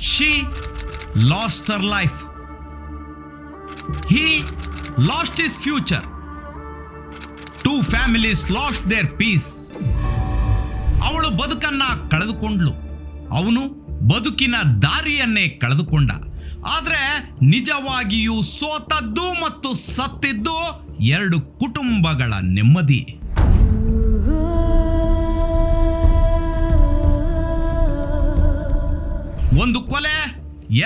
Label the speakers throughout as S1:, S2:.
S1: She lost her life. He lost his future. Two families lost their peace. ಅವಳು ಬದುಕನ್ನ ಕಳೆದುಕೊಂಡ್ಳು, ಅವನು ಬದುಕಿನ ದಾರಿಯನ್ನೇ ಕಳೆದುಕೊಂಡ. ಆದರೆ ನಿಜವಾಗಿಯೂ ಸೋತದ್ದು ಮತ್ತು ಸತ್ತಿದ್ದು ಎರಡು ಕುಟುಂಬಗಳ ನೆಮ್ಮದಿ. ಒಂದು ಕೊಲೆ,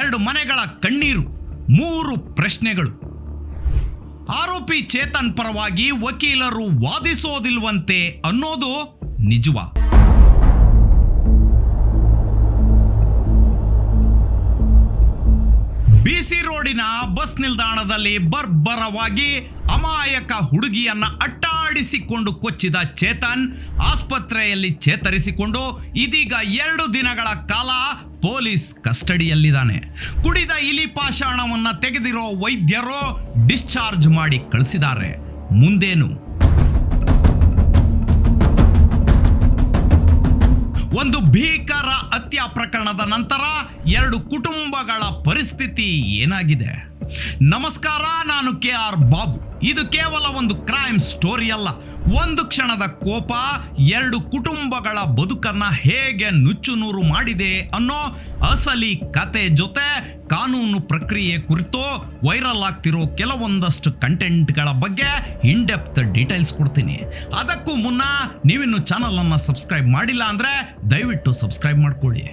S1: ಎರಡು ಮನೆಗಳ ಕಣ್ಣೀರು, ಮೂರು ಪ್ರಶ್ನೆಗಳು. ಆರೋಪಿ ಚೇತನ್ ಪರವಾಗಿ ವಕೀಲರು ವಾದಿಸೋದಿಲ್ವಂತೆ ಅನ್ನೋದು ನಿಜವಾ? ಬಿಸಿ ರೋಡಿನ ಬಸ್ ನಿಲ್ದಾಣದಲ್ಲಿ ಬರ್ಬರವಾಗಿ ಅಮಾಯಕ ಹುಡುಗಿಯನ್ನ ಅಟ್ಟಾಡಿಸಿಕೊಂಡು ಕೊಚ್ಚಿದ ಚೇತನ್ ಆಸ್ಪತ್ರೆಯಲ್ಲಿ ಚೇತರಿಸಿಕೊಂಡು ಇದೀಗ 2 ದಿನಗಳ ಕಾಲ ಪೊಲೀಸ್ ಕಸ್ಟಡಿಯಲ್ಲಿದ್ದಾನೆ. ಕುಡಿದ ಇಲಿ ಪಾಷಾಣವನ್ನ ತೆಗೆದಿರೋ ವೈದ್ಯರು ಡಿಸ್ಚಾರ್ಜ್ ಮಾಡಿ ಕಳಿಸಿದ್ದಾರೆ. ಮುಂದೇನು? ಒಂದು ಭೀಕರ ಹತ್ಯಾ ಪ್ರಕರಣದ ನಂತರ ಎರಡು ಕುಟುಂಬಗಳ ಪರಿಸ್ಥಿತಿ ಏನಾಗಿದೆ? ನಮಸ್ಕಾರ, ನಾನು KR ಬಾಬು. ಇದು ಕೇವಲ ಒಂದು ಕ್ರೈಮ್ ಸ್ಟೋರಿ ಅಲ್ಲ. ಒಂದು ಕ್ಷಣದ ಕೋಪ ಎರಡು ಕುಟುಂಬಗಳ ಬದುಕನ್ನ ಹೇಗೆ ನುಚ್ಚುನೂರು ಮಾಡಿದೆ ಅನ್ನೋ ಅಸಲಿ ಕತೆ ಜೊತೆ ಕಾನೂನು ಪ್ರಕ್ರಿಯೆ ಕುರಿತು ವೈರಲ್ ಆಗ್ತಿರೋ ಕೆಲವೊಂದಷ್ಟು ಕಂಟೆಂಟ್ಗಳ ಬಗ್ಗೆ ಇನ್ ಡೆಪ್ತ್ ಡೀಟೇಲ್ಸ್ ಕೊಡ್ತೀನಿ. ಅದಕ್ಕೂ ಮುನ್ನ ನೀವಿನ್ನು ಚಾನಲ್ ಅನ್ನು ಸಬ್ಸ್ಕ್ರೈಬ್ ಮಾಡಿಲ್ಲ ಅಂದ್ರೆ ದಯವಿಟ್ಟು ಸಬ್ಸ್ಕ್ರೈಬ್ ಮಾಡ್ಕೊಳ್ಳಿ.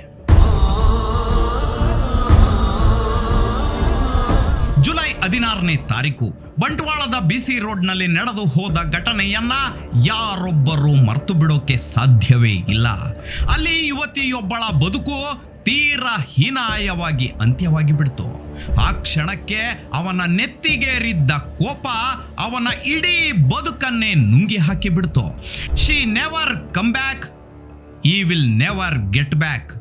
S1: ಜುಲೈ 16ನೇ ತಾರೀಕು ಬಂಟ್ವಾಳದ ಬಿಸಿ ರೋಡ್ನಲ್ಲಿ ನಡೆದು ಹೋದ ಘಟನೆಯನ್ನ ಯಾರೊಬ್ಬರು ಮರೆತು ಬಿಡೋಕೆ ಸಾಧ್ಯವೇ ಇಲ್ಲ. ಅಲ್ಲಿ ಯುವತಿಯೊಬ್ಬಳ ಬದುಕು ತೀರಾ ಹೀನಾಯವಾಗಿ ಅಂತ್ಯವಾಗಿ ಬಿಡ್ತು. ಆ ಕ್ಷಣಕ್ಕೆ ಅವನ ನೆತ್ತಿಗೇರಿದ್ದ ಕೋಪ ಅವನ ಇಡೀ ಬದುಕನ್ನೇ ನುಂಗಿ ಹಾಕಿ ಬಿಡ್ತು. ಶಿ ನೆವರ್ ಕಮ್ ಬ್ಯಾಕ್, ಈ ವಿಲ್ ನೆವರ್ ಗೆಟ್ ಬ್ಯಾಕ್.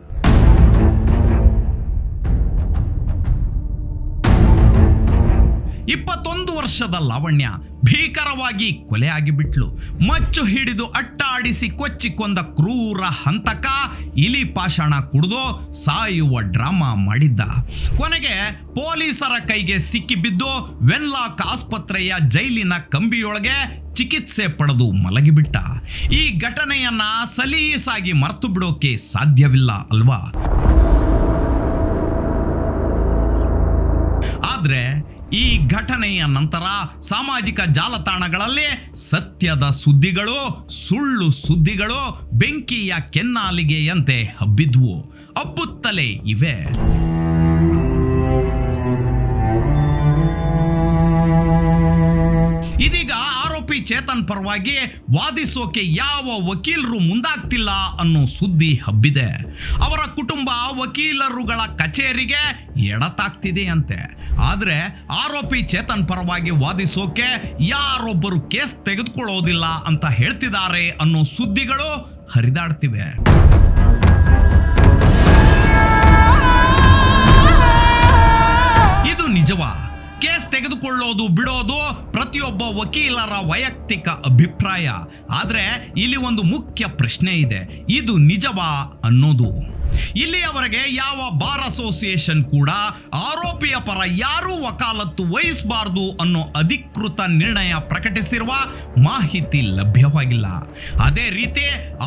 S1: 21 ವರ್ಷದ ಲಾವಣ್ಯ ಭೀಕರವಾಗಿ ಕೊಲೆಯಾಗಿಬಿಟ್ಲು. ಮಚ್ಚು ಹಿಡಿದು ಅಟ್ಟಾಡಿಸಿ ಕೊಚ್ಚಿಕೊಂದ ಕ್ರೂರ ಹಂತಕ ಇಲಿ ಪಾಷಾಣ ಕುಡಿದು ಸಾಯುವ ಡ್ರಾಮಾ ಮಾಡಿದ್ದ. ಕೊನೆಗೆ ಪೊಲೀಸರ ಕೈಗೆ ಸಿಕ್ಕಿಬಿದ್ದು ವೆನ್ಲಾಕ್ ಆಸ್ಪತ್ರೆಯ ಜೈಲಿನ ಕಂಬಿಯೊಳಗೆ ಚಿಕಿತ್ಸೆ ಪಡೆದು ಮಲಗಿಬಿಟ್ಟ. ಈ ಘಟನೆಯನ್ನ ಸಲೀಸಾಗಿ ಮರೆತು ಬಿಡೋಕೆ ಸಾಧ್ಯವಿಲ್ಲ ಅಲ್ವಾ? ಆದ್ರೆ ಈ ಘಟನೆಯ ನಂತರ ಸಾಮಾಜಿಕ ಜಾಲತಾಣಗಳಲ್ಲಿ ಸತ್ಯದ ಸುದ್ದಿಗಳು, ಸುಳ್ಳು ಸುದ್ದಿಗಳು ಬೆಂಕಿಯ ಕೆನ್ನಾಲಿಗೆಯಂತೆ ಹಬ್ಬಿದ್ವು, ಹಬ್ಬುತ್ತಲೇ ಇವೆ. ಇದೀಗ ಆರೋಪಿ ಚೇತನ್ ಪರವಾಗಿ ವಾದಿಸೋಕೆ ಯಾವ ವಕೀಲರು ಮುಂದಾಗ್ತಿಲ್ಲ ಅನ್ನೋ ಸುದ್ದಿ ಹಬ್ಬಿದೆ. ಅವರ ಕುಟುಂಬ ವಕೀಲರುಗಳ ಕಚೇರಿಗೆ ಎಡತಾಗ್ತಿದೆ ಅಂತೆ. ಆದ್ರೆ ಆರೋಪಿ ಚೇತನ್ ಪರವಾಗಿ ವಾದಿಸೋಕೆ ಯಾರೊಬ್ಬರು ಕೇಸ್ ತೆಗೆದುಕೊಳ್ಳೋದಿಲ್ಲ ಅಂತ ಹೇಳ್ತಿದ್ದಾರೆ ಅನ್ನೋ ಸುದ್ದಿಗಳು ಹರಿದಾಡ್ತಿವೆ. ಇದು ನಿಜವಾ? ಕೇಸ್ ತೆಗೆದುಕೊಳ್ಳೋದು ಬಿಡೋದು ಪ್ರತಿಯೊಬ್ಬ ವಕೀಲರ ವೈಯಕ್ತಿಕ ಅಭಿಪ್ರಾಯ. ಆದ್ರೆ ಇಲ್ಲಿ ಒಂದು ಮುಖ್ಯ ಪ್ರಶ್ನೆ ಇದೆ, ಇದು ನಿಜವಾ ಅನ್ನೋದು. ಇಲ್ಲಿಯವರೆಗೆ ಯಾವ ಬಾರ್ ಅಸೋಸಿಯೇಷನ್ ಕೂಡ ಆರೋಪಿಯ ಪರ ಯಾರೂ ವಕಾಲತ್ತು ವಹಿಸಬಾರದು ಅನ್ನೋ ಅಧಿಕೃತ ನಿರ್ಣಯ ಪ್ರಕಟಿಸಿರುವ ಮಾಹಿತಿ ಲಭ್ಯವಾಗಿಲ್ಲ. ಅದೇ ರೀತಿ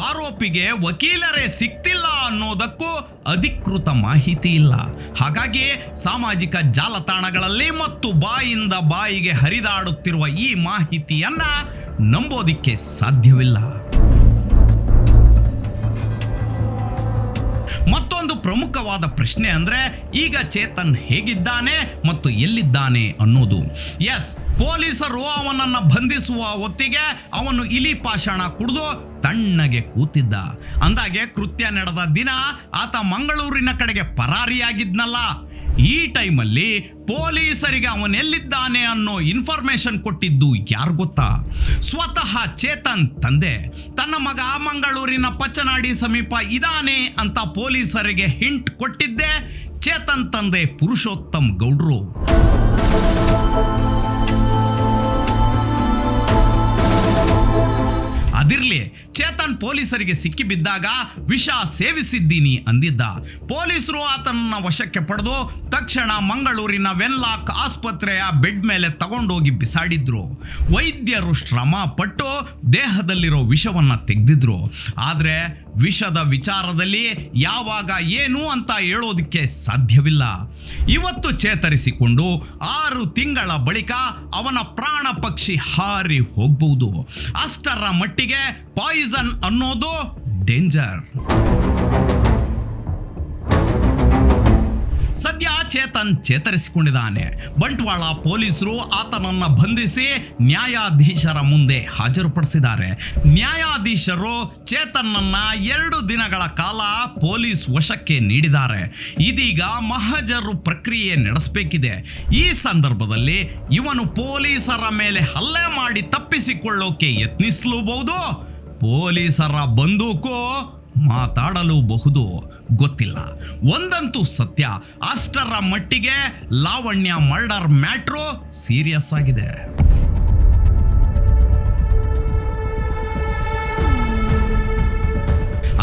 S1: ಆರೋಪಿಗೆ ವಕೀಲರೇ ಸಿಕ್ತಿಲ್ಲ ಅನ್ನೋದಕ್ಕೂ ಅಧಿಕೃತ ಮಾಹಿತಿ ಇಲ್ಲ. ಹಾಗಾಗಿ ಸಾಮಾಜಿಕ ಜಾಲತಾಣಗಳಲ್ಲಿ ಮತ್ತು ಬಾಯಿಂದ ಬಾಯಿಗೆ ಹರಿದಾಡುತ್ತಿರುವ ಈ ಮಾಹಿತಿಯನ್ನ ನಂಬೋದಿಕ್ಕೆ ಸಾಧ್ಯವಿಲ್ಲ. ಮತ್ತೊಂದು ಪ್ರಮುಖವಾದ ಪ್ರಶ್ನೆ ಅಂದ್ರೆ, ಈಗ ಚೇತನ್ ಹೇಗಿದ್ದಾನೆ ಮತ್ತು ಎಲ್ಲಿದ್ದಾನೆ ಅನ್ನೋದು. ಎಸ್, ಪೊಲೀಸರು ಅವನನ್ನ ಬಂಧಿಸುವ ಹೊತ್ತಿಗೆ ಅವನು ಇಲಿ ಪಾಷಾಣ ಕುಡಿದು ತಣ್ಣಗೆ ಕೂತಿದ್ದ. ಅಂದಾಗೆ ಕೃತ್ಯ ನಡೆದ ದಿನ ಆತ ಮಂಗಳೂರಿನ ಕಡೆಗೆ ಪರಾರಿಯಾಗಿದ್ನಲ್ಲ. ಈ ಟೈಮಲ್ಲಿ ಪೊಲೀಸರಿಗೆ ಅವನೆಲ್ಲಿದ್ದಾನೆ ಅನ್ನೋ ಇನ್ಫಾರ್ಮೇಶನ್ ಕೊಟ್ಟಿದ್ದು ಯಾರು ಗೊತ್ತಾ? ಸ್ವತಃ ಚೇತನ್ ತಂದೆ. ತನ್ನ ಮಗ ಮಂಗಳೂರಿನ ಪಚ್ಚನಾಡಿ ಸಮೀಪ ಇದಾನೆ ಅಂತ ಪೊಲೀಸರಿಗೆ ಹಿಂಟ್ ಕೊಟ್ಟಿದ್ದೆ ಚೇತನ್ ತಂದೆ ಪುರುಷೋತ್ತಮ್ ಗೌಡ್ರು. ಅದಿರ್ಲಿ, ಚೇತನ್ ಪೊಲೀಸರಿಗೆ ಸಿಕ್ಕಿಬಿದ್ದಾಗ ವಿಷ ಸೇವಿಸಿದ್ದೀನಿ ಅಂದಿದ್ದ. ಪೊಲೀಸರು ಆತನನ್ನ ವಶಕ್ಕೆ ಪಡೆದು ತಕ್ಷಣ ಮಂಗಳೂರಿನ ವೆನ್ಲಾಕ್ ಆಸ್ಪತ್ರೆಯ ಬೆಡ್ ಮೇಲೆ ತಗೊಂಡೋಗಿ ಬಿಸಾಡಿದ್ರು. ವೈದ್ಯರು ಶ್ರಮ ಪಟ್ಟು ದೇಹದಲ್ಲಿರೋ ವಿಷವನ್ನ ತೆಗೆದಿದ್ರು. ಆದ್ರೆ ವಿಷದ ವಿಚಾರದಲ್ಲಿ ಯಾವಾಗ ಏನು ಅಂತ ಹೇಳೋದಕ್ಕೆ ಸಾಧ್ಯವಿಲ್ಲ. ಇವತ್ತು ಚೇತರಿಸಿಕೊಂಡು 6 ತಿಂಗಳ ಬಳಿಕ ಅವನ ಪ್ರಾಣ ಪಕ್ಷಿ ಹಾರಿ ಹೋಗ್ಬಹುದು. ಅಷ್ಟರ ಮಟ್ಟಿಗೆ ಪಾಯ್ಸನ್ ಅನ್ನೋದು ಡೇಂಜರ್. ಸದ್ಯ ಚೇತನ್ ಚೇತರಿಸಿಕೊಂಡಿದ್ದಾನೆ. ಬಂಟ್ವಾಳ ಪೊಲೀಸರು ಆತನನ್ನ ಬಂಧಿಸಿ ನ್ಯಾಯಾಧೀಶರ ಮುಂದೆ ಹಾಜರುಪಡಿಸಿದ್ದಾರೆ. ನ್ಯಾಯಾಧೀಶರು ಚೇತನ್ನನ್ನ 2 ದಿನಗಳ ಕಾಲ ಪೊಲೀಸ್ ವಶಕ್ಕೆ ನೀಡಿದ್ದಾರೆ. ಇದೀಗ ಮಹಜರು ಪ್ರಕ್ರಿಯೆ ನಡೆಸಬೇಕಿದೆ. ಈ ಸಂದರ್ಭದಲ್ಲಿ ಇವನು ಪೊಲೀಸರ ಮೇಲೆ ಹಲ್ಲೆ ಮಾಡಿ ತಪ್ಪಿಸಿಕೊಳ್ಳೋಕೆ ಯತ್ನಿಸಲೂಬಹುದು, ಪೊಲೀಸರ ಬಂದೂಕು ಮಾತಾಡಲೂಬಹುದು, ಗೊತ್ತಿಲ್ಲ. ಒಂದಂತೂ ಸತ್ಯ, ಅಷ್ಟರ ಮಟ್ಟಿಗೆ ಲಾವಣ್ಯ ಮರ್ಡರ್ ಮ್ಯಾಟ್ರು ಸೀರಿಯಸ್ ಆಗಿದೆ.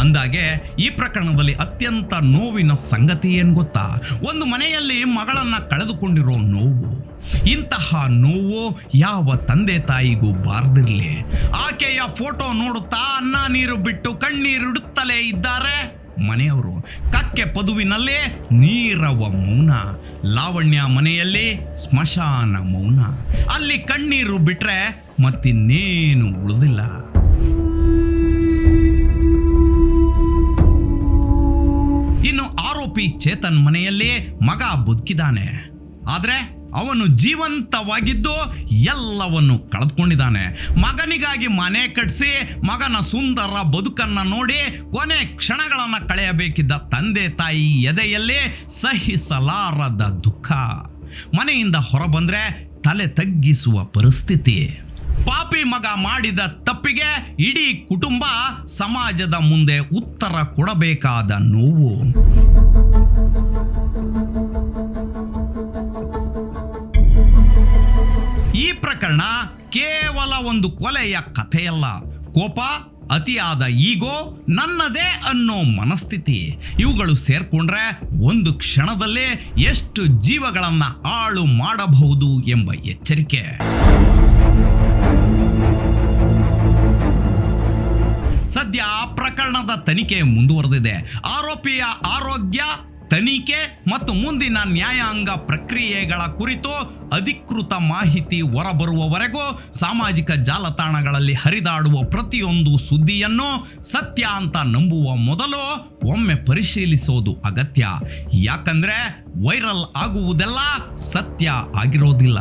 S1: ಅಂದಾಗೆ ಈ ಪ್ರಕರಣದಲ್ಲಿ ಅತ್ಯಂತ ನೋವಿನ ಸಂಗತಿ ಏನು ಗೊತ್ತಾ? ಒಂದು ಮನೆಯಲ್ಲಿ ಮಗಳನ್ನ ಕಳೆದುಕೊಂಡಿರೋ ನೋವು. ಇಂತಹ ನೋವು ಯಾವ ತಂದೆ ತಾಯಿಗೂ ಬಾರದಿರಲಿ. ಆಕೆಯ ಫೋಟೋ ನೋಡುತ್ತಾ ಅನ್ನ ನೀರು ಬಿಟ್ಟು ಕಣ್ಣೀರಿಡುತ್ತಲೇ ಇದ್ದಾರೆ ಮನೆಯವರು. ಕಕ್ಕೆ ಪದುವಿನಲ್ಲಿ ನೀರವ ಮೌನ. ಲಾವಣ್ಯ ಮನೆಯಲ್ಲಿ ಸ್ಮಶಾನ ಮೌನ. ಅಲ್ಲಿ ಕಣ್ಣೀರು ಬಿಟ್ರೆ ಮತ್ತಿನ್ನೇನು ಉಳಿದಿಲ್ಲ. ಇನ್ನು ಆರೋಪಿ ಚೇತನ್ ಮನೆಯಲ್ಲಿ ಮಗ ಬದುಕಿದ್ದಾನೆ. ಆದ್ರೆ ಅವನು ಜೀವಂತವಾಗಿದ್ದು ಎಲ್ಲವನ್ನು ಕಳೆದುಕೊಂಡಿದ್ದಾನೆ. ಮಗನಿಗಾಗಿ ಮನೆ ಕಟ್ಟಿಸಿ ಮಗನ ಸುಂದರ ಬದುಕನ್ನು ನೋಡಿ ಕೊನೆ ಕ್ಷಣಗಳನ್ನು ಕಳೆಯಬೇಕಿದ್ದ ತಂದೆ ತಾಯಿ ಎದೆಯಲ್ಲಿ ಸಹಿಸಲಾರದ ದುಃಖ. ಮನೆಯಿಂದ ಹೊರಬಂದ್ರೆ ತಲೆ ತಗ್ಗಿಸುವ ಪರಿಸ್ಥಿತಿ. ಪಾಪಿ ಮಗ ಮಾಡಿದ ತಪ್ಪಿಗೆ ಇಡೀ ಕುಟುಂಬ ಸಮಾಜದ ಮುಂದೆ ಉತ್ತರ ಕೊಡಬೇಕಾದ ನೋವು. ಈ ಪ್ರಕರಣ ಕೇವಲ ಒಂದು ಕೊಲೆಯ ಕಥೆಯಲ್ಲ. ಕೋಪ, ಅತಿಯಾದ ಈಗೋ, ನನ್ನದೇ ಅನ್ನೋ ಮನಸ್ಥಿತಿ ಇವುಗಳು ಸೇರ್ಕೊಂಡ್ರೆ ಒಂದು ಕ್ಷಣದಲ್ಲೇ ಎಷ್ಟು ಜೀವಗಳನ್ನ ಹಾಳು ಮಾಡಬಹುದು ಎಂಬ ಎಚ್ಚರಿಕೆ. ಸದ್ಯ ಪ್ರಕರಣದ ತನಿಖೆ ಮುಂದುವರೆದಿದೆ. ಆರೋಪಿಯ ಆರೋಗ್ಯ ತನಿಖೆ ಮತ್ತು ಮುಂದಿನ ನ್ಯಾಯಾಂಗ ಪ್ರಕ್ರಿಯೆಗಳ ಕುರಿತು ಅಧಿಕೃತ ಮಾಹಿತಿ ಹೊರಬರುವವರೆಗೂ ಸಾಮಾಜಿಕ ಜಾಲತಾಣಗಳಲ್ಲಿ ಹರಿದಾಡುವ ಪ್ರತಿಯೊಂದು ಸುದ್ದಿಯನ್ನು ಸತ್ಯ ಅಂತ ನಂಬುವ ಮೊದಲು ಒಮ್ಮೆ ಪರಿಶೀಲಿಸೋದು ಅಗತ್ಯ. ಯಾಕಂದ್ರೆ ವೈರಲ್ ಆಗುವುದೆಲ್ಲ ಸತ್ಯ ಆಗಿರೋದಿಲ್ಲ.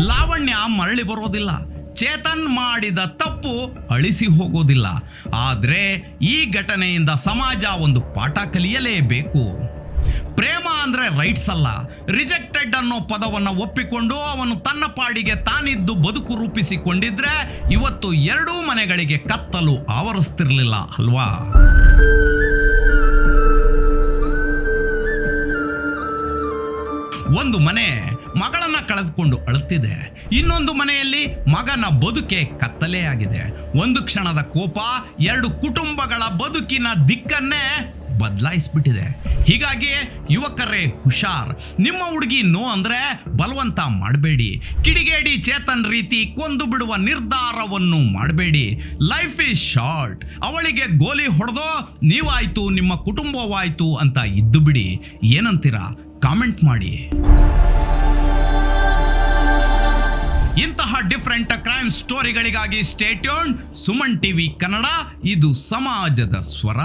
S1: ಲಾವಣ್ಯ ಮರಳಿ ಬರೋದಿಲ್ಲ. ಚೇತನ್ ಮಾಡಿದ ತಪ್ಪು ಅಳಿಸಿ ಹೋಗೋದಿಲ್ಲ. ಆದರೆ ಈ ಘಟನೆಯಿಂದ ಸಮಾಜ ಒಂದು ಪಾಠ ಕಲಿಯಲೇಬೇಕು. ಪ್ರೇಮ ಅಂದ್ರೆ ರೈಟ್ಸ್ ಅಲ್ಲ. ರಿಜೆಕ್ಟೆಡ್ ಅನ್ನೋ ಪದವನ್ನು ಒಪ್ಪಿಕೊಂಡು ಅವನು ತನ್ನ ಪಾಡಿಗೆ ತಾನಿದ್ದು ಬದುಕು ರೂಪಿಸಿಕೊಂಡಿದ್ರೆ ಇವತ್ತು 2 ಮನೆಗಳಿಗೆ ಕತ್ತಲು ಆವರಿಸ್ತಿರ್ಲಿಲ್ಲ ಅಲ್ವಾ? ಒಂದು ಮನೆ ಮಗಳನ್ನ ಕಳೆದುಕೊಂಡು ಅಳುತ್ತಿದೆ. ಇನ್ನೊಂದು ಮನೆಯಲ್ಲಿ ಮಗನ ಬದುಕೆ ಕತ್ತಲೆ ಆಗಿದೆ. ಒಂದು ಕ್ಷಣದ ಕೋಪ 2 ಕುಟುಂಬಗಳ ಬದುಕಿನ ದಿಕ್ಕನ್ನೇ ಬದಲಾಯಿಸ್ಬಿಟ್ಟಿದೆ. ಹೀಗಾಗಿ ಯುವಕರೇ ಹುಷಾರ್. ನಿಮ್ಮ ಹುಡುಗಿ ನೋ ಅಂದ್ರೆ ಬಲವಂತ ಮಾಡಬೇಡಿ. ಕಿಡಿಗೇಡಿ ಚೇತನ್ ರೀತಿ ಕೊಂದು ಬಿಡುವ ನಿರ್ಧಾರವನ್ನು ಮಾಡಬೇಡಿ. Life is short. ಅವಳಿಗೆ ಗೋಲಿ ಹೊಡೆದೋ ನೀವಾಯ್ತು, ನಿಮ್ಮ ಕುಟುಂಬವಾಯ್ತು ಅಂತ ಇದ್ದು ಬಿಡಿ. ಏನಂತೀರಾ? ಕಾಮೆಂಟ್ ಮಾಡಿ. ಇಂತಹ ಡಿಫರೆಂಟ್ ಕ್ರೈಮ್ ಸ್ಟೋರಿಗಳಿಗಾಗಿ stay tuned. Suman TV Kannada, ಇದು ಸಮಾಜದ ಸ್ವರ.